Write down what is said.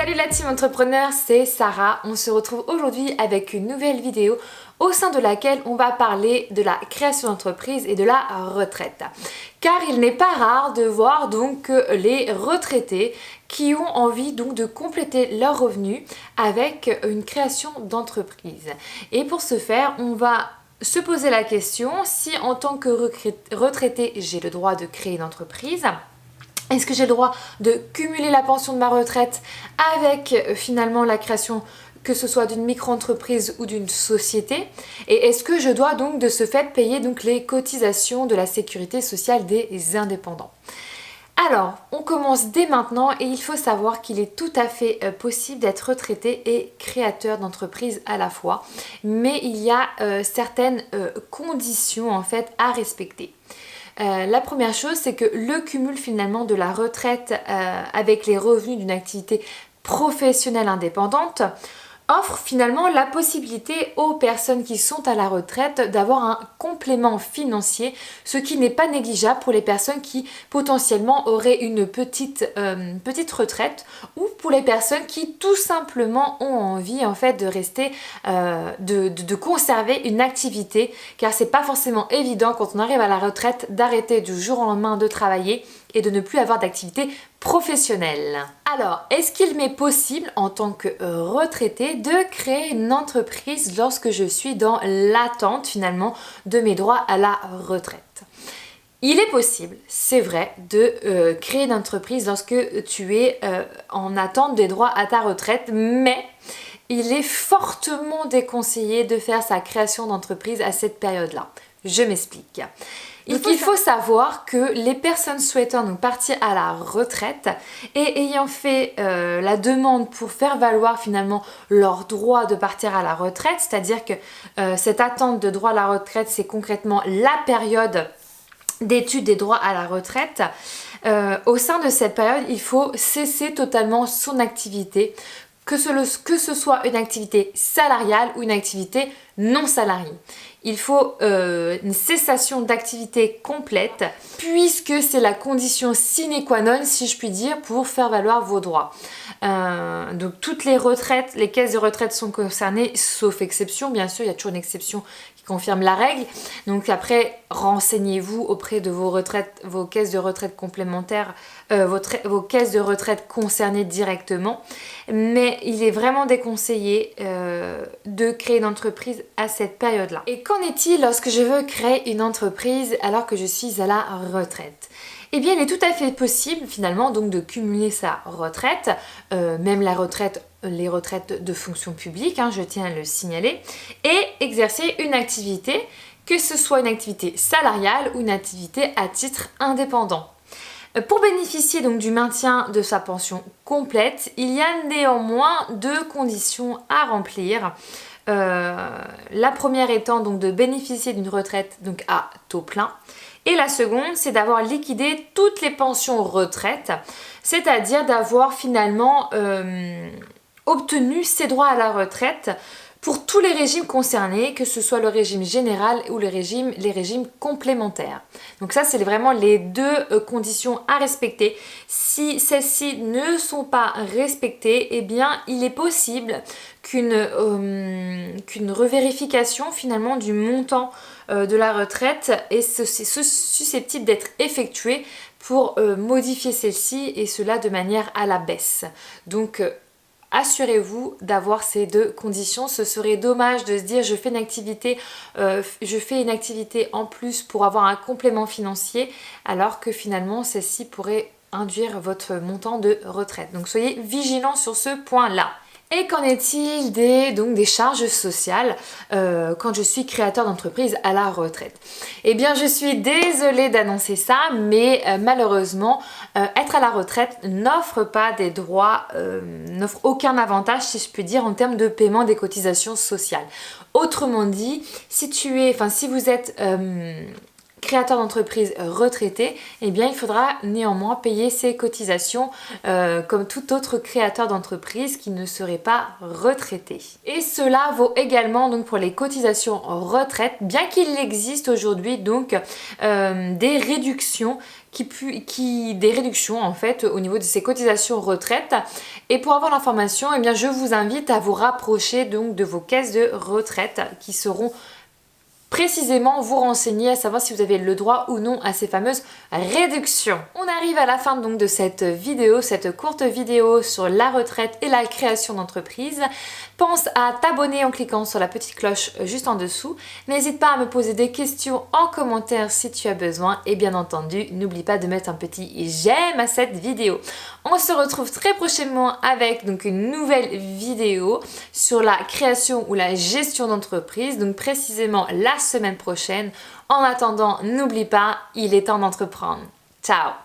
Salut la team entrepreneur, c'est Sarah. On se retrouve aujourd'hui avec une nouvelle vidéo au sein de laquelle on va parler de la création d'entreprise et de la retraite. Car il n'est pas rare de voir donc les retraités qui ont envie donc de compléter leurs revenus avec une création d'entreprise. Et pour ce faire, on va se poser la question si en tant que retraité, j'ai le droit de créer une entreprise. Est-ce que j'ai le droit de cumuler la pension de ma retraite avec finalement la création, que ce soit d'une micro-entreprise ou d'une société? Et est-ce que je dois donc de ce fait payer donc les cotisations de la sécurité sociale des indépendants? Alors, on commence dès maintenant et il faut savoir qu'il est tout à fait possible d'être retraité et créateur d'entreprise à la fois. Mais il y a certaines conditions en fait à respecter. La première chose, c'est que le cumul finalement de la retraite avec les revenus d'une activité professionnelle indépendante offre finalement la possibilité aux personnes qui sont à la retraite d'avoir un complément financier, ce qui n'est pas négligeable pour les personnes qui potentiellement auraient une petite retraite ou pour les personnes qui tout simplement ont envie en fait de rester, de conserver une activité, car c'est pas forcément évident quand on arrive à la retraite d'arrêter du jour au lendemain de travailler et de ne plus avoir d'activité professionnelle. Alors, est-ce qu'il m'est possible en tant que retraité de créer une entreprise lorsque je suis dans l'attente finalement de mes droits à la retraite? Il est possible, c'est vrai, de créer une entreprise lorsque tu es en attente des droits à ta retraite, mais il est fortement déconseillé de faire sa création d'entreprise à cette période-là. Je m'explique. Il faut savoir que les personnes souhaitant donc partir à la retraite et ayant fait la demande pour faire valoir finalement leur droit de partir à la retraite, c'est-à-dire que cette attente de droit à la retraite, c'est concrètement la période d'étude des droits à la retraite. Au sein de cette période, il faut cesser totalement son activité, que ce soit une activité salariale ou une activité non salariée. Il faut une cessation d'activité complète puisque c'est la condition sine qua non, si je puis dire, pour faire valoir vos droits. Donc toutes les retraites, les caisses de retraite sont concernées, sauf exception. Bien sûr, il y a toujours une exception qui confirme la règle. Donc après, renseignez-vous auprès de vos caisses de retraite complémentaires, vos caisses de retraite concernées directement. Mais il est vraiment déconseillé de créer une entreprise à cette période-là. Et qu'en est-il lorsque je veux créer une entreprise alors que je suis à la retraite? Eh bien, il est tout à fait possible finalement donc de cumuler sa retraite, même les retraites de fonction publique, je tiens à le signaler, et exercer une activité, que ce soit une activité salariale ou une activité à titre indépendant. Pour bénéficier donc du maintien de sa pension complète, il y a néanmoins deux conditions à remplir. La première étant donc de bénéficier d'une retraite donc à taux plein. Et la seconde, c'est d'avoir liquidé toutes les pensions retraite, c'est-à-dire d'avoir finalement obtenu ses droits à la retraite pour tous les régimes concernés, que ce soit le régime général ou les régimes complémentaires. Donc ça, c'est vraiment les deux conditions à respecter. Si celles-ci ne sont pas respectées, eh bien, il est possible qu'une revérification finalement du montant de la retraite est susceptible d'être effectuée pour modifier celle-ci, et cela de manière à la baisse. Donc assurez-vous d'avoir ces deux conditions. Ce serait dommage de se dire je fais une activité en plus pour avoir un complément financier, alors que finalement celle-ci pourrait induire votre montant de retraite. Donc soyez vigilants sur ce point-là. Et qu'en est-il des charges sociales quand je suis créateur d'entreprise à la retraite? Eh bien, je suis désolée d'annoncer ça, mais malheureusement, être à la retraite n'offre pas des droits, n'offre aucun avantage, si je puis dire, en termes de paiement des cotisations sociales. Autrement dit, si vous êtes créateur d'entreprise retraité, eh bien il faudra néanmoins payer ses cotisations comme tout autre créateur d'entreprise qui ne serait pas retraité. Et cela vaut également donc pour les cotisations retraite, bien qu'il existe aujourd'hui donc des réductions des réductions en fait au niveau de ces cotisations retraite. Et pour avoir l'information, eh bien je vous invite à vous rapprocher donc de vos caisses de retraite qui seront précisément vous renseigner à savoir si vous avez le droit ou non à ces fameuses réductions. On arrive à la fin donc de cette vidéo, cette courte vidéo sur la retraite et la création d'entreprise. Pense à t'abonner en cliquant sur la petite cloche juste en dessous. N'hésite pas à me poser des questions en commentaire si tu as besoin et bien entendu, n'oublie pas de mettre un petit j'aime à cette vidéo. On se retrouve très prochainement avec donc une nouvelle vidéo sur la création ou la gestion d'entreprise, donc précisément la semaine prochaine. En attendant, n'oublie pas, il est temps d'entreprendre. Ciao!